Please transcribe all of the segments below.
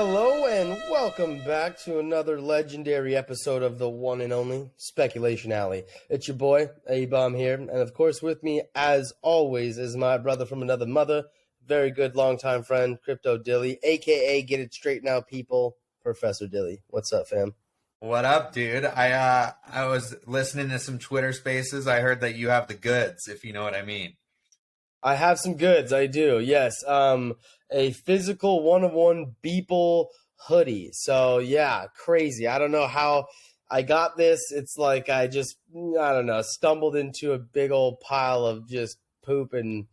Hello and welcome back to another legendary episode of the one and only Speculation Alley. It's your boy, ABOMB here, and of course with me, as always, is my brother from another mother, very good longtime friend, Cryptodilly, aka Get It Straight Now People, Professor Dilly. What's up, fam? What up, dude? I was listening to some Twitter Spaces. I heard that you have the goods, if you know what I mean. I have some goods, I do, yes. A physical one-of-one Beeple hoodie. So, yeah, crazy. I don't know how I got this. It's like I don't know, stumbled into a big old pile of just poop and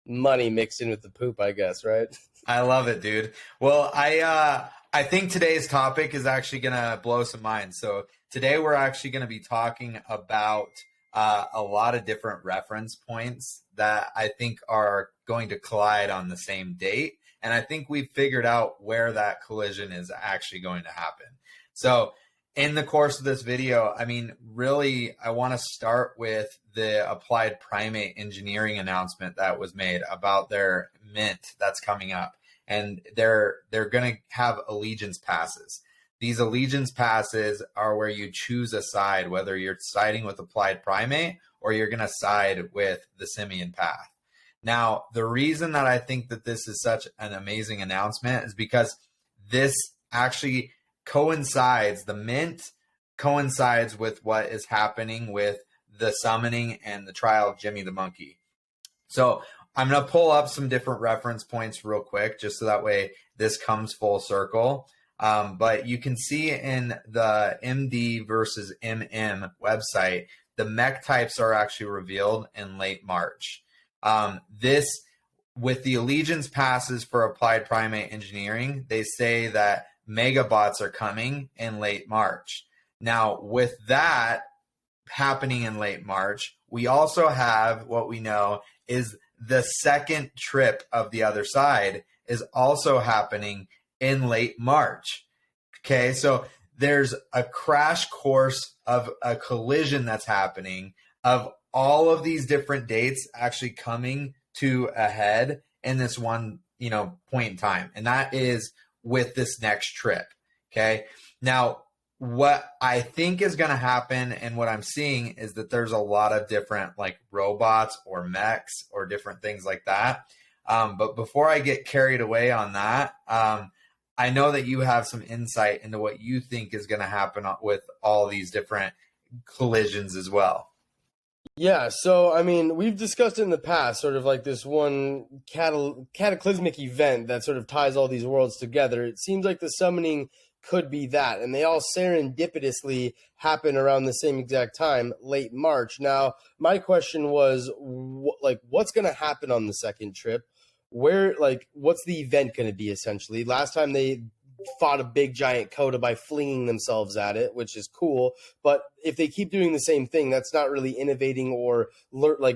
money mixed in with the poop, I guess, right? I love it, dude. Well, I think today's topic is actually going to blow some minds. So today we're actually going to be talking about a lot of different reference points that I think are going to collide on the same date. And I think we've figured out where that collision is actually going to happen. So in the course of this video, I mean, really, I want to start with the Applied Primate engineering announcement that was made about their mint that's coming up. And they're going to have allegiance passes. These allegiance passes are where you choose a side, whether you're siding with Applied Primate or you're going to side with the Simian path. Now, the reason that I think that this is such an amazing announcement is because this actually coincides, the mint coincides with what is happening with the summoning and the trial of Jimmy the Monkey. So I'm going to pull up some different reference points real quick, just so that way this comes full circle. But you can see in the MD versus MM website, the mech types are actually revealed in late March. This, with the allegiance passes for Applied Primate engineering, they say that megabots are coming in late March. Now, with that happening in late March, we also have what we know is the second trip of the other side is also happening in late March. Okay, so there's a crash course of a collision that's happening of all of these different dates actually coming to a head in this one, point in time. And that is with this next trip. Okay. Now, what I think is going to happen and what I'm seeing is that there's a lot of different like robots or mechs or different things like that. But before I get carried away on that, I know that you have some insight into what you think is going to happen with all these different collisions as well. Yeah, so, I mean, we've discussed it in the past, sort of like this one cataclysmic event that sort of ties all these worlds together. It seems like the summoning could be that, and they all serendipitously happen around the same exact time, late March. Now, my question was, what's going to happen on the second trip? What's the event going to be, essentially? Last time they fought a big giant coda by flinging themselves at it, which is cool. But if they keep doing the same thing, that's not really innovating or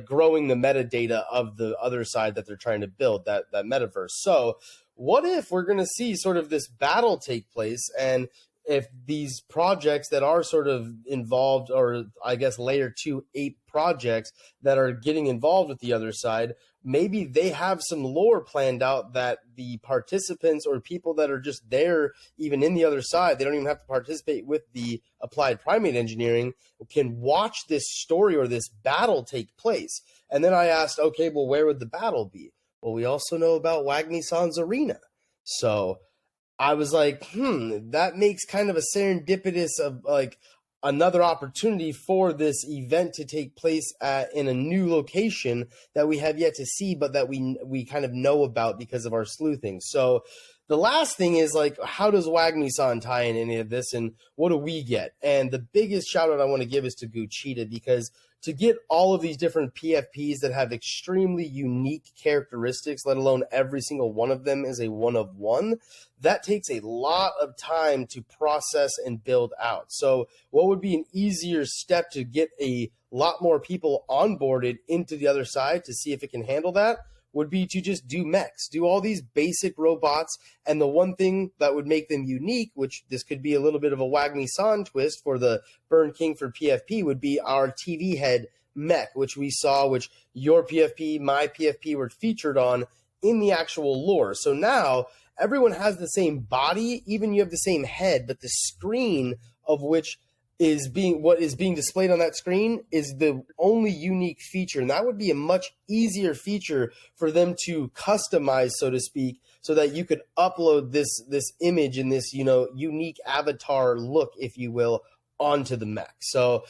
growing the metadata of the other side that they're trying to build, that metaverse. So what if we're going to see sort of this battle take place, and if these projects that are sort of involved, or I guess layer 2 ape projects that are getting involved with the other side, maybe they have some lore planned out that the participants or people that are just there, even in the other side, they don't even have to participate with the Applied Primate engineering, can watch this story or this battle take place. And then I asked, okay, well, where would the battle be? Well, we also know about Wagmi-san's arena. So I was like, that makes kind of a serendipitous of like another opportunity for this event to take place in a new location that we have yet to see, but that we kind of know about because of our sleuthing. So the last thing is, like, how does Wagmi-san tie in any of this, and what do we get? And the biggest shout out I want to give is to Gucci, because to get all of these different PFPs that have extremely unique characteristics, let alone every single one of them is a one of one, that takes a lot of time to process and build out. So what would be an easier step to get a lot more people onboarded into the other side to see if it can handle that would be to just do mechs, do all these basic robots. And the one thing that would make them unique, which this could be a little bit of a Wagmi-san twist for the Burn King for PFP, would be our TV head mech, which we saw, which your PFP, my PFP were featured on in the actual lore. So now everyone has the same body, even you have the same head, but the screen of which is being displayed on that screen is the only unique feature. And that would be a much easier feature for them to customize, so to speak, so that you could upload this image in this, unique avatar look, if you will, onto the mech. So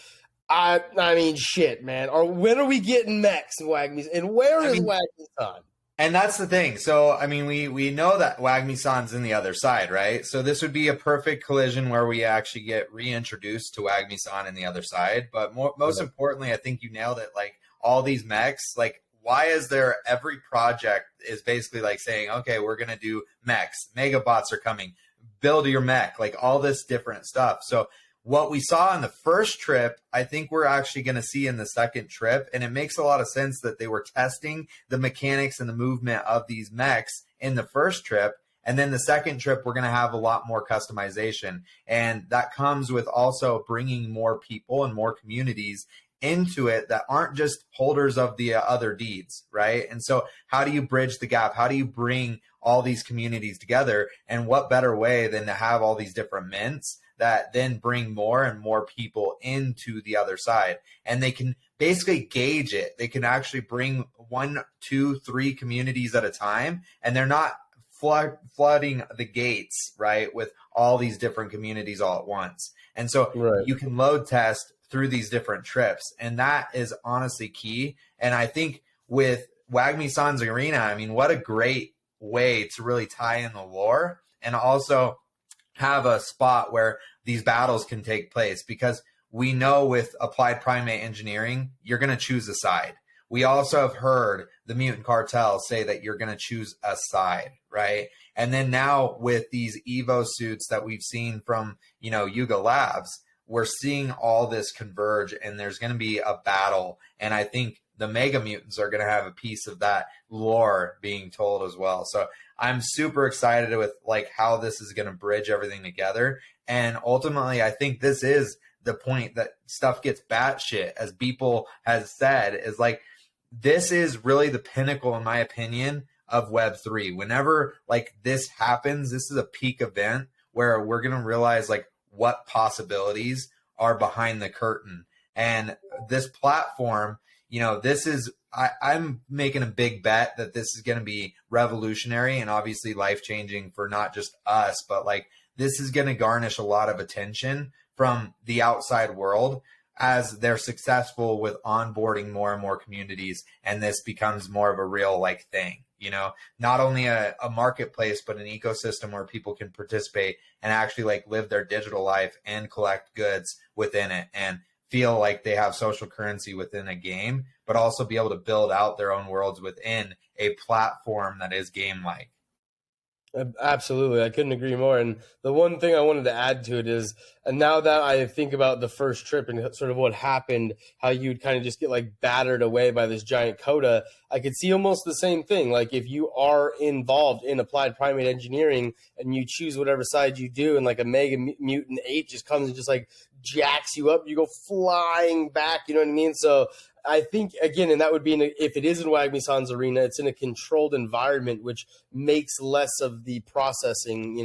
I mean, shit, man. When are we getting mechs, Wagmi? And where is Wagmi-san? And that's the thing. So, I mean, we know that Wagmi-san's in the other side, right? So this would be a perfect collision where we actually get reintroduced to Wagmi-san in the other side. But most importantly, I think you nailed it. Like, all these mechs, like, why is there every project is basically like saying, okay, we're going to do mechs. Megabots are coming. Build your mech. Like, all this different stuff. So what we saw in the first trip, I think we're actually going to see in the second trip. And it makes a lot of sense that they were testing the mechanics and the movement of these mechs in the first trip. And then the second trip, we're going to have a lot more customization. And that comes with also bringing more people and more communities into it that aren't just holders of the other deeds, right? And so how do you bridge the gap? How do you bring all these communities together? And what better way than to have all these different mints that then bring more and more people into the other side, and they can basically gauge it. They can actually bring 1, 2, 3 communities at a time, and they're not flooding the gates, right, with all these different communities all at once. And so you can load test through these different trips, and that is honestly key. And I think with Wagmi-san's arena, I mean, what a great way to really tie in the lore and also have a spot where these battles can take place, because we know with applied primate engineering, you're going to choose a side. We also have heard the mutant cartel say that you're going to choose a side, right? And then now with these Evo suits that we've seen from, Yuga Labs, we're seeing all this converge, and there's going to be a battle. And I think the Mega Mutants are going to have a piece of that lore being told as well. So I'm super excited with like how this is going to bridge everything together. And ultimately, I think this is the point that stuff gets batshit, as Beeple has said, is like, this is really the pinnacle, in my opinion, of Web3. Whenever like this happens, this is a peak event where we're going to realize like what possibilities are behind the curtain. And this platform, this is, I'm making a big bet that this is going to be revolutionary and obviously life-changing for not just us, but like this is going to garnish a lot of attention from the outside world as they're successful with onboarding more and more communities. And this becomes more of a real like thing, not only a marketplace, but an ecosystem where people can participate and actually like live their digital life and collect goods within it and feel like they have social currency within a game, but also be able to build out their own worlds within a platform that is game-like. Absolutely. I couldn't agree more. And the one thing I wanted to add to it is, and now that I think about the first trip and sort of what happened, how you'd kind of just get like battered away by this giant coda, I could see almost the same thing. Like if you are involved in applied primate engineering and you choose whatever side you do, and like a Mega Mutant 8 just comes and just like jacks you up, you go flying back, you know what I mean? So I think, again, and that would be, if it is in Wagmi-san's arena, it's in a controlled environment, which makes less of the processing,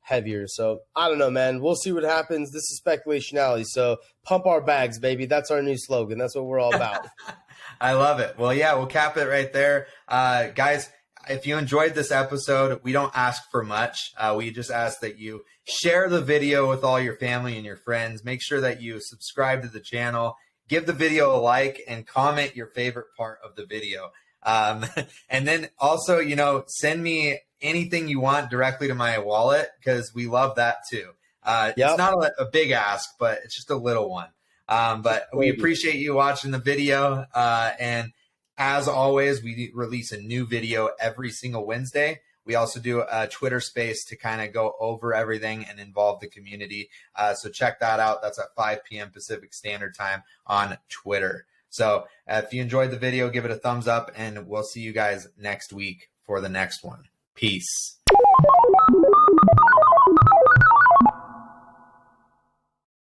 heavier. So I don't know, man. We'll see what happens. This is speculationality. So pump our bags, baby. That's our new slogan. That's what we're all about. I love it. Well, yeah, we'll cap it right there. Guys, if you enjoyed this episode, we don't ask for much. We just ask that you share the video with all your family and your friends. Make sure that you subscribe to the channel. Give the video a like and comment your favorite part of the video. And then also, send me anything you want directly to my wallet, because we love that too. It's not a big ask, but it's just a little one. But we appreciate you watching the video. And as always, we release a new video every single Wednesday. We also do a Twitter space to kind of go over everything and involve the community. So check that out. That's at 5 p.m. Pacific Standard Time on Twitter. So if you enjoyed the video, give it a thumbs up, and we'll see you guys next week for the next one. Peace.